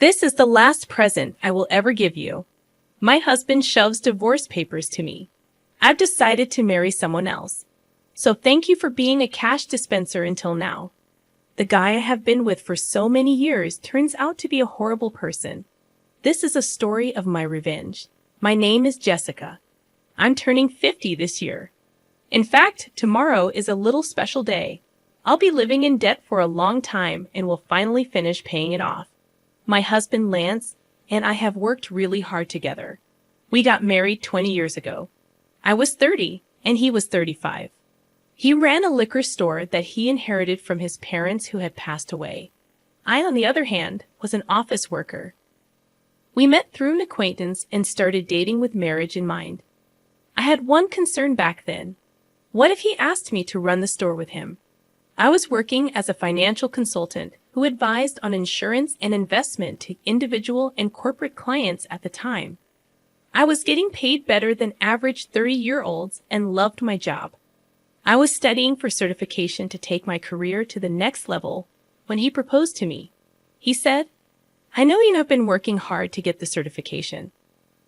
This is the last present I will ever give you. My husband shoves divorce papers to me. I've decided to marry someone else. So thank you for being a cash dispenser until now. The guy I have been with for so many years turns out to be a horrible person. This is a story of my revenge. My name is Jessica. I'm turning 50 this year. In fact, tomorrow is a little special day. I'll be living in debt for a long time and will finally finish paying it off. My husband Lance and I have worked really hard together. We got married 20 years ago. I was 30 and he was 35. He ran a liquor store that he inherited from his parents who had passed away. I, on the other hand, was an office worker. We met through an acquaintance and started dating with marriage in mind. I had one concern back then. What if he asked me to run the store with him? I was working as a financial consultant who advised on insurance and investment to individual and corporate clients at the time. I was getting paid better than average 30-year-olds and loved my job. I was studying for certification to take my career to the next level when he proposed to me. He said, "I know you have been working hard to get the certification.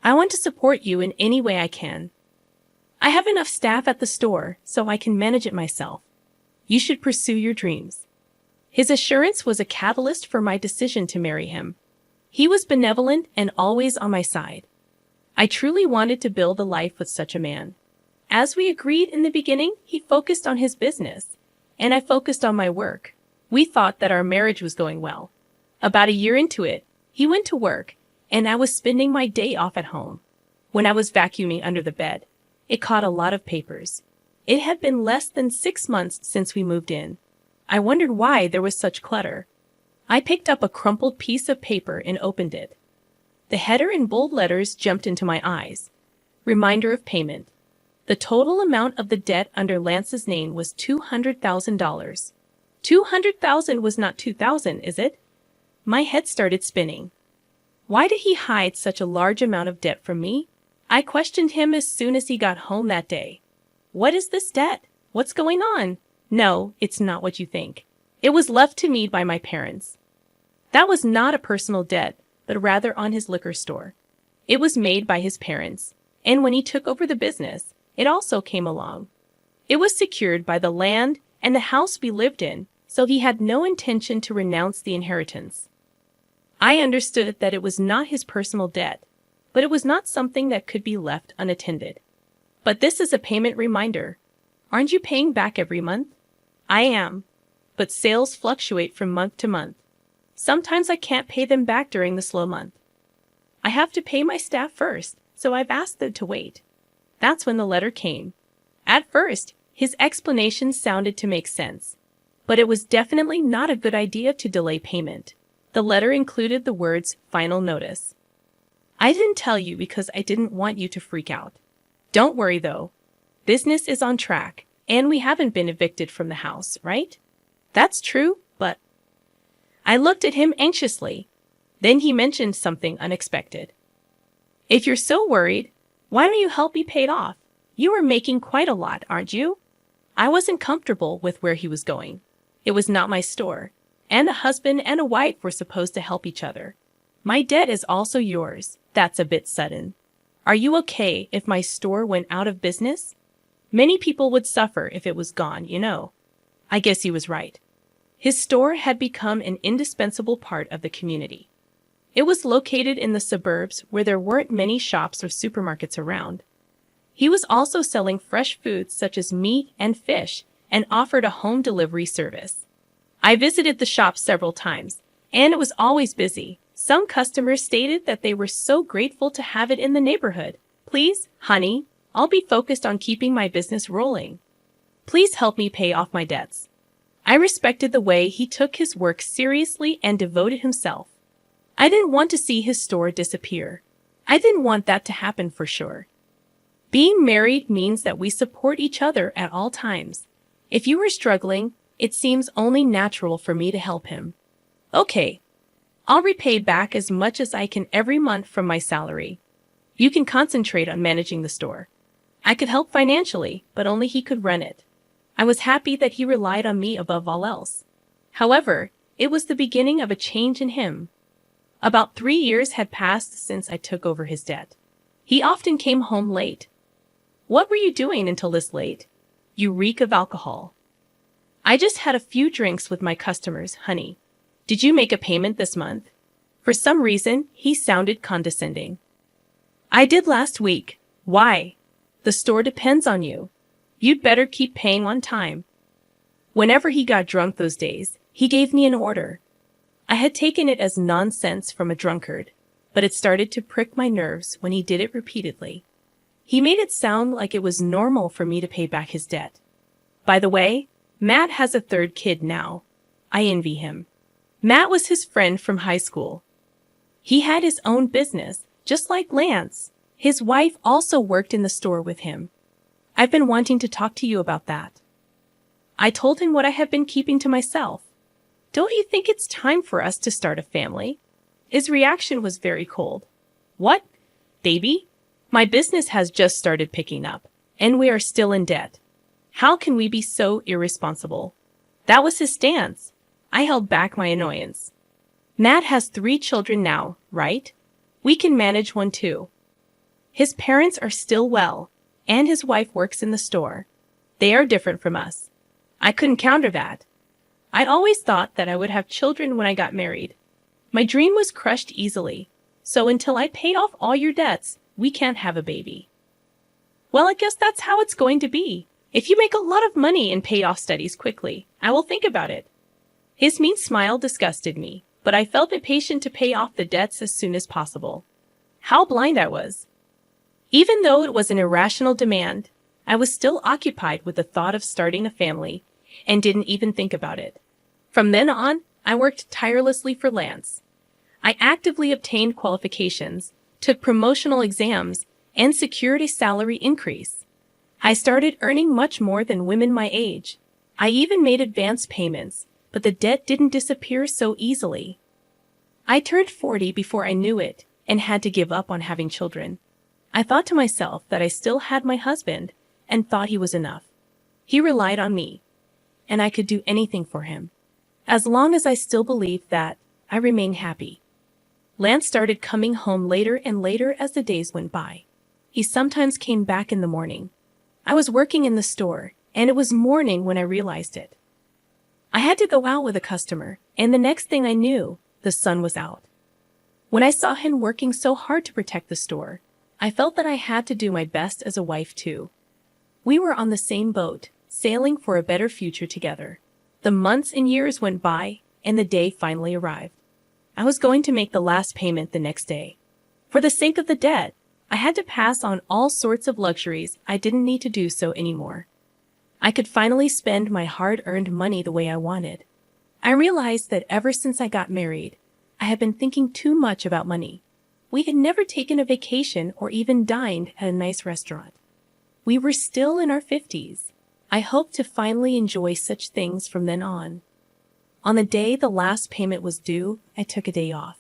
I want to support you in any way I can. I have enough staff at the store so I can manage it myself. You should pursue your dreams." His assurance was a catalyst for my decision to marry him. He was benevolent and always on my side. I truly wanted to build a life with such a man. As we agreed in the beginning, he focused on his business, and I focused on my work. We thought that our marriage was going well. About a year into it, he went to work, and I was spending my day off at home. When I was vacuuming under the bed, it caught a lot of papers. It had been less than 6 months since we moved in. I wondered why there was such clutter. I picked up a crumpled piece of paper and opened it. The header in bold letters jumped into my eyes. Reminder of payment. The total amount of the debt under Lance's name was $200,000. $200,000 was not $2,000, is it? My head started spinning. Why did he hide such a large amount of debt from me? I questioned him as soon as he got home that day. What is this debt? What's going on? No, it's not what you think. It was left to me by my parents. That was not a personal debt, but rather on his liquor store. It was made by his parents, and when he took over the business, it also came along. It was secured by the land and the house we lived in, so he had no intention to renounce the inheritance. I understood that it was not his personal debt, but it was not something that could be left unattended. But this is a payment reminder. Aren't you paying back every month? I am, but sales fluctuate from month to month. Sometimes I can't pay them back during the slow month. I have to pay my staff first, so I've asked them to wait. That's when the letter came. At first, his explanation sounded to make sense, but it was definitely not a good idea to delay payment. The letter included the words "final notice." I didn't tell you because I didn't want you to freak out. Don't worry though. Business is on track, and we haven't been evicted from the house, right? That's true, but... I looked at him anxiously. Then he mentioned something unexpected. "If you're so worried, why don't you help me pay it off? You are making quite a lot, aren't you?" I wasn't comfortable with where he was going. It was not my store, and a husband and a wife were supposed to help each other. "My debt is also yours. That's a bit sudden. Are you okay if my store went out of business? Many people would suffer if it was gone, you know." I guess he was right. His store had become an indispensable part of the community. It was located in the suburbs where there weren't many shops or supermarkets around. He was also selling fresh foods such as meat and fish and offered a home delivery service. I visited the shop several times, and it was always busy. Some customers stated that they were so grateful to have it in the neighborhood. "Please, honey, I'll be focused on keeping my business rolling. Please help me pay off my debts." I respected the way he took his work seriously and devoted himself. I didn't want to see his store disappear. I didn't want that to happen for sure. Being married means that we support each other at all times. If you are struggling, it seems only natural for me to help him. Okay, I'll repay back as much as I can every month from my salary. You can concentrate on managing the store. I could help financially, but only he could run it. I was happy that he relied on me above all else. However, it was the beginning of a change in him. About 3 years had passed since I took over his debt. He often came home late. What were you doing until this late? You reek of alcohol. I just had a few drinks with my customers, honey. Did you make a payment this month? For some reason, he sounded condescending. I did last week. Why? The store depends on you. You'd better keep paying on time. Whenever he got drunk those days, he gave me an order. I had taken it as nonsense from a drunkard, but it started to prick my nerves when he did it repeatedly. He made it sound like it was normal for me to pay back his debt. By the way, Matt has a third kid now. I envy him. Matt was his friend from high school. He had his own business, just like Lance. His wife also worked in the store with him. I've been wanting to talk to you about that. I told him what I have been keeping to myself. Don't you think it's time for us to start a family? His reaction was very cold. What? Baby? My business has just started picking up, and we are still in debt. How can we be so irresponsible? That was his stance. I held back my annoyance. Matt has 3 children now, right? We can manage one too. His parents are still well, and his wife works in the store. They are different from us. I couldn't counter that. I'd always thought that I would have children when I got married. My dream was crushed easily, so until I paid off all your debts, we can't have a baby. Well, I guess that's how it's going to be. If you make a lot of money and pay off studies quickly, I will think about it. His mean smile disgusted me, but I felt impatient to pay off the debts as soon as possible. How blind I was. Even though it was an irrational demand, I was still occupied with the thought of starting a family and didn't even think about it. From then on, I worked tirelessly for Lance. I actively obtained qualifications, took promotional exams, and secured a salary increase. I started earning much more than women my age. I even made advance payments, but the debt didn't disappear so easily. I turned 40 before I knew it and had to give up on having children. I thought to myself that I still had my husband and thought he was enough. He relied on me, and I could do anything for him. As long as I still believed that, I remained happy. Lance started coming home later and later as the days went by. He sometimes came back in the morning. I was working in the store, and it was morning when I realized it. I had to go out with a customer, and the next thing I knew, the sun was out. When I saw him working so hard to protect the store, I felt that I had to do my best as a wife too. We were on the same boat, sailing for a better future together. The months and years went by, and the day finally arrived. I was going to make the last payment the next day. For the sake of the debt, I had to pass on all sorts of luxuries I didn't need to do so anymore. I could finally spend my hard-earned money the way I wanted. I realized that ever since I got married, I had been thinking too much about money. We had never taken a vacation or even dined at a nice restaurant. We were still in our 50s. I hoped to finally enjoy such things from then on. On the day the last payment was due, I took a day off.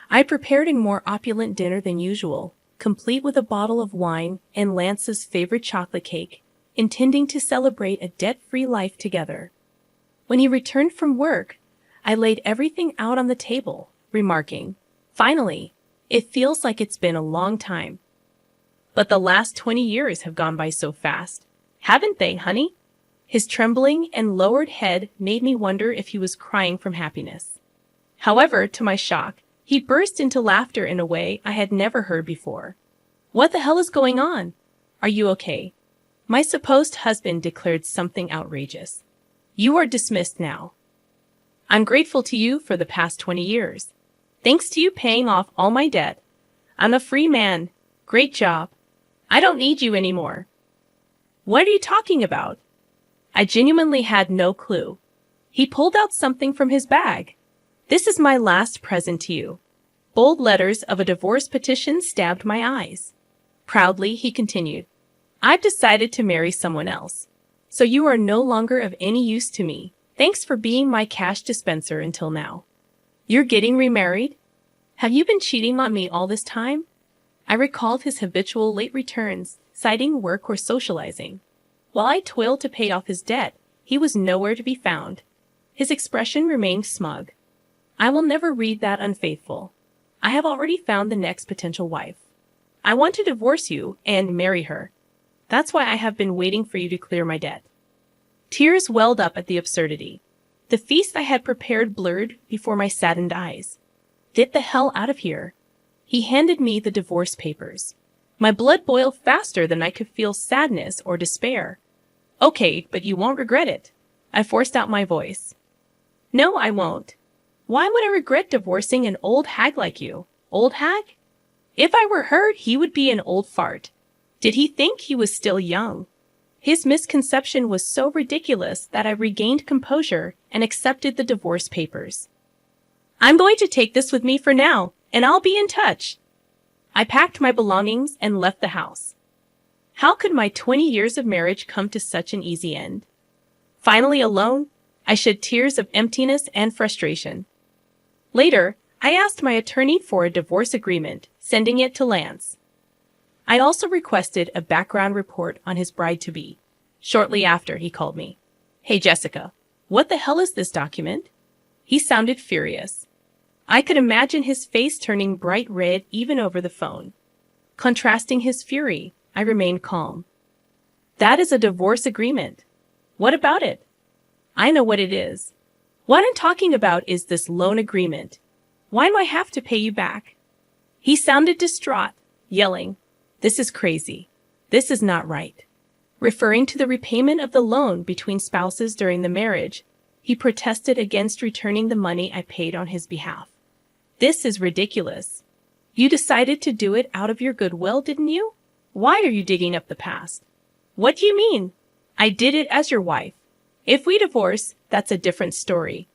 I prepared a more opulent dinner than usual, complete with a bottle of wine and Lance's favorite chocolate cake, intending to celebrate a debt-free life together. When he returned from work, I laid everything out on the table, remarking, "Finally, it feels like it's been a long time. But the last 20 years have gone by so fast. Haven't they, honey?" His trembling and lowered head made me wonder if he was crying from happiness. However, to my shock, he burst into laughter in a way I had never heard before. "What the hell is going on? Are you okay?" My supposed husband declared something outrageous. "You are dismissed now. I'm grateful to you for the past 20 years. Thanks to you paying off all my debt, I'm a free man. Great job. I don't need you anymore." "What are you talking about?" I genuinely had no clue. He pulled out something from his bag. "This is my last present to you." Bold letters of a divorce petition stabbed my eyes. Proudly, he continued, "I've decided to marry someone else. So you are no longer of any use to me. Thanks for being my cash dispenser until now. You're getting remarried? Have you been cheating on me all this time?" I recalled his habitual late returns, citing work or socializing. While I toiled to pay off his debt, he was nowhere to be found. His expression remained smug. I will never read that unfaithful. I have already found the next potential wife. I want to divorce you and marry her. That's why I have been waiting for you to clear my debt. Tears welled up at the absurdity. The feast I had prepared blurred before my saddened eyes. Get the hell out of here. He handed me the divorce papers. My blood boiled faster than I could feel sadness or despair. Okay, but you won't regret it. I forced out my voice. No, I won't. Why would I regret divorcing an old hag like you? Old hag? If I were her, he would be an old fart. Did he think he was still young? His misconception was so ridiculous that I regained composure and accepted the divorce papers. I'm going to take this with me for now, and I'll be in touch. I packed my belongings and left the house. How could my 20 years of marriage come to such an easy end? Finally alone, I shed tears of emptiness and frustration. Later, I asked my attorney for a divorce agreement, sending it to Lance. I also requested a background report on his bride-to-be. Shortly after, he called me. Hey, Jessica, what the hell is this document? He sounded furious. I could imagine his face turning bright red even over the phone. Contrasting his fury, I remained calm. That is a divorce agreement. What about it? I know what it is. What I'm talking about is this loan agreement. Why do I have to pay you back? He sounded distraught, yelling, This is crazy. This is not right. Referring to the repayment of the loan between spouses during the marriage, he protested against returning the money I paid on his behalf. This is ridiculous. You decided to do it out of your goodwill, didn't you? Why are you digging up the past? What do you mean? I did it as your wife. If we divorce, that's a different story.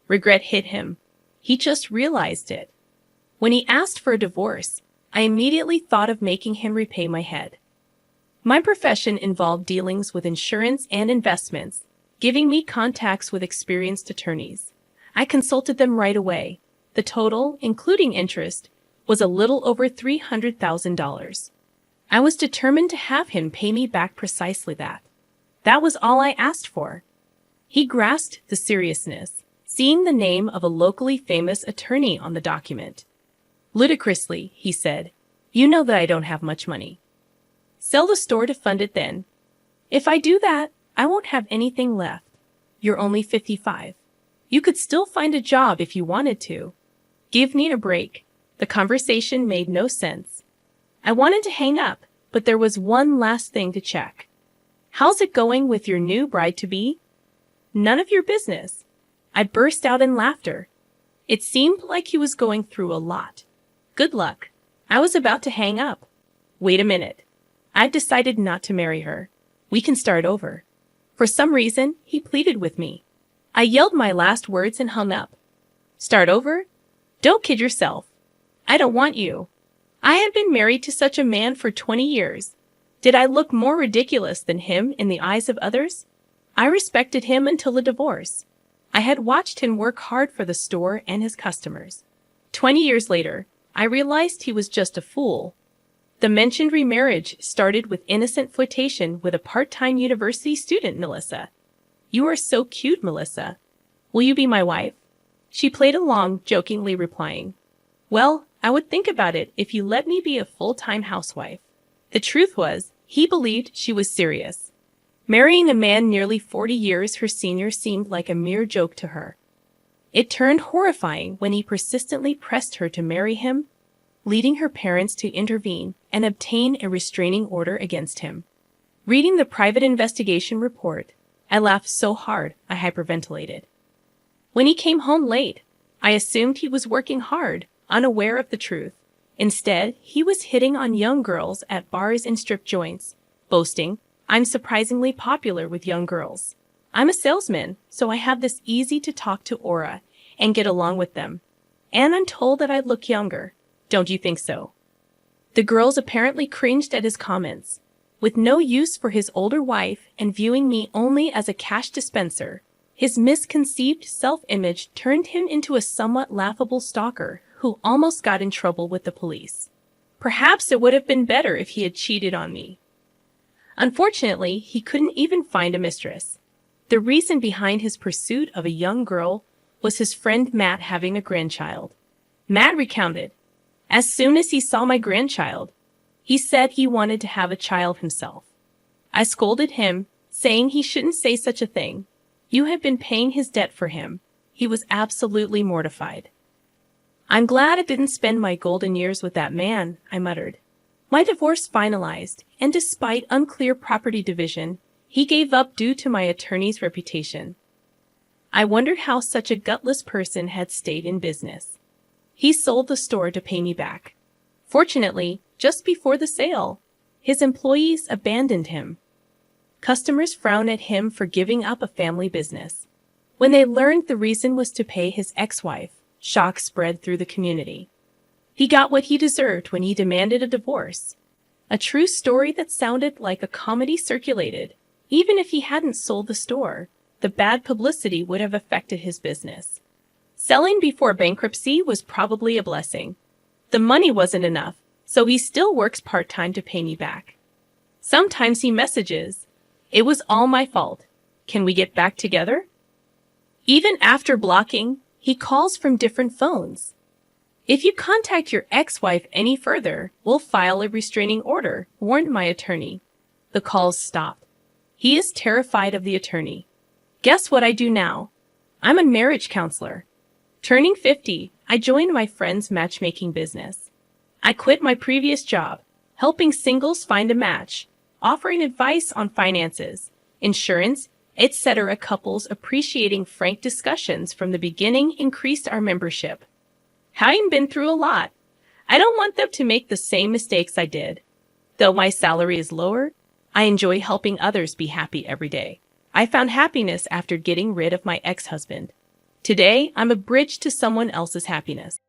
Regret hit him. He just realized it. When he asked for a divorce, I immediately thought of making him repay my head. My profession involved dealings with insurance and investments, giving me contacts with experienced attorneys. I consulted them right away. The total, including interest, was a little over $300,000. I was determined to have him pay me back precisely that. That was all I asked for. He grasped the seriousness, seeing the name of a locally famous attorney on the document. Ludicrously, he said, you know that I don't have much money. Sell the store to fund it then. If I do that, I won't have anything left. You're only 55. You could still find a job if you wanted to. Give me a break. The conversation made no sense. I wanted to hang up, but there was one last thing to check. How's it going with your new bride-to-be? None of your business. I burst out in laughter. It seemed like he was going through a lot. Good luck. I was about to hang up. Wait a minute. I've decided not to marry her. We can start over. For some reason, he pleaded with me. I yelled my last words and hung up. Start over? Don't kid yourself. I don't want you. I had been married to such a man for 20 years. Did I look more ridiculous than him in the eyes of others? I respected him until the divorce. I had watched him work hard for the store and his customers. 20 years later, I realized he was just a fool. The mentioned remarriage started with innocent flirtation with a part-time university student, Melissa. You are so cute, Melissa. Will you be my wife? She played along, jokingly replying, Well, I would think about it if you let me be a full-time housewife. The truth was, he believed she was serious. Marrying a man nearly 40 years her senior seemed like a mere joke to her. It turned horrifying when he persistently pressed her to marry him, leading her parents to intervene and obtain a restraining order against him. Reading the private investigation report, I laughed so hard I hyperventilated. When he came home late, I assumed he was working hard, unaware of the truth. Instead, he was hitting on young girls at bars and strip joints, boasting, I'm surprisingly popular with young girls. I'm a salesman, so I have this easy-to-talk-to aura and get along with them. And I'm told that I look younger. Don't you think so? The girls apparently cringed at his comments. With no use for his older wife and viewing me only as a cash dispenser, his misconceived self-image turned him into a somewhat laughable stalker who almost got in trouble with the police. Perhaps it would have been better if he had cheated on me. Unfortunately, he couldn't even find a mistress. The reason behind his pursuit of a young girl was his friend Matt having a grandchild. Matt recounted, "As soon as he saw my grandchild, he said he wanted to have a child himself. I scolded him, saying he shouldn't say such a thing. You have been paying his debt for him." He was absolutely mortified. "I'm glad I didn't spend my golden years with that man," I muttered. My divorce finalized, and despite unclear property division, he gave up due to my attorney's reputation. I wondered how such a gutless person had stayed in business. He sold the store to pay me back. Fortunately, just before the sale, his employees abandoned him. Customers frowned at him for giving up a family business. When they learned the reason was to pay his ex-wife, shock spread through the community. He got what he deserved when he demanded a divorce. A true story that sounded like a comedy circulated. Even if he hadn't sold the store, the bad publicity would have affected his business. Selling before bankruptcy was probably a blessing. The money wasn't enough, so he still works part-time to pay me back. Sometimes he messages, "It was all my fault. Can we get back together?" Even after blocking, he calls from different phones. "If you contact your ex-wife any further, we'll file a restraining order," warned my attorney. The calls stopped. He is terrified of the attorney. Guess what I do now? I'm a marriage counselor. Turning 50, I joined my friend's matchmaking business. I quit my previous job, helping singles find a match, offering advice on finances, insurance, etc. Couples appreciating frank discussions from the beginning increased our membership. Having been through a lot, I don't want them to make the same mistakes I did. Though my salary is lower, I enjoy helping others be happy every day. I found happiness after getting rid of my ex-husband. Today, I'm a bridge to someone else's happiness.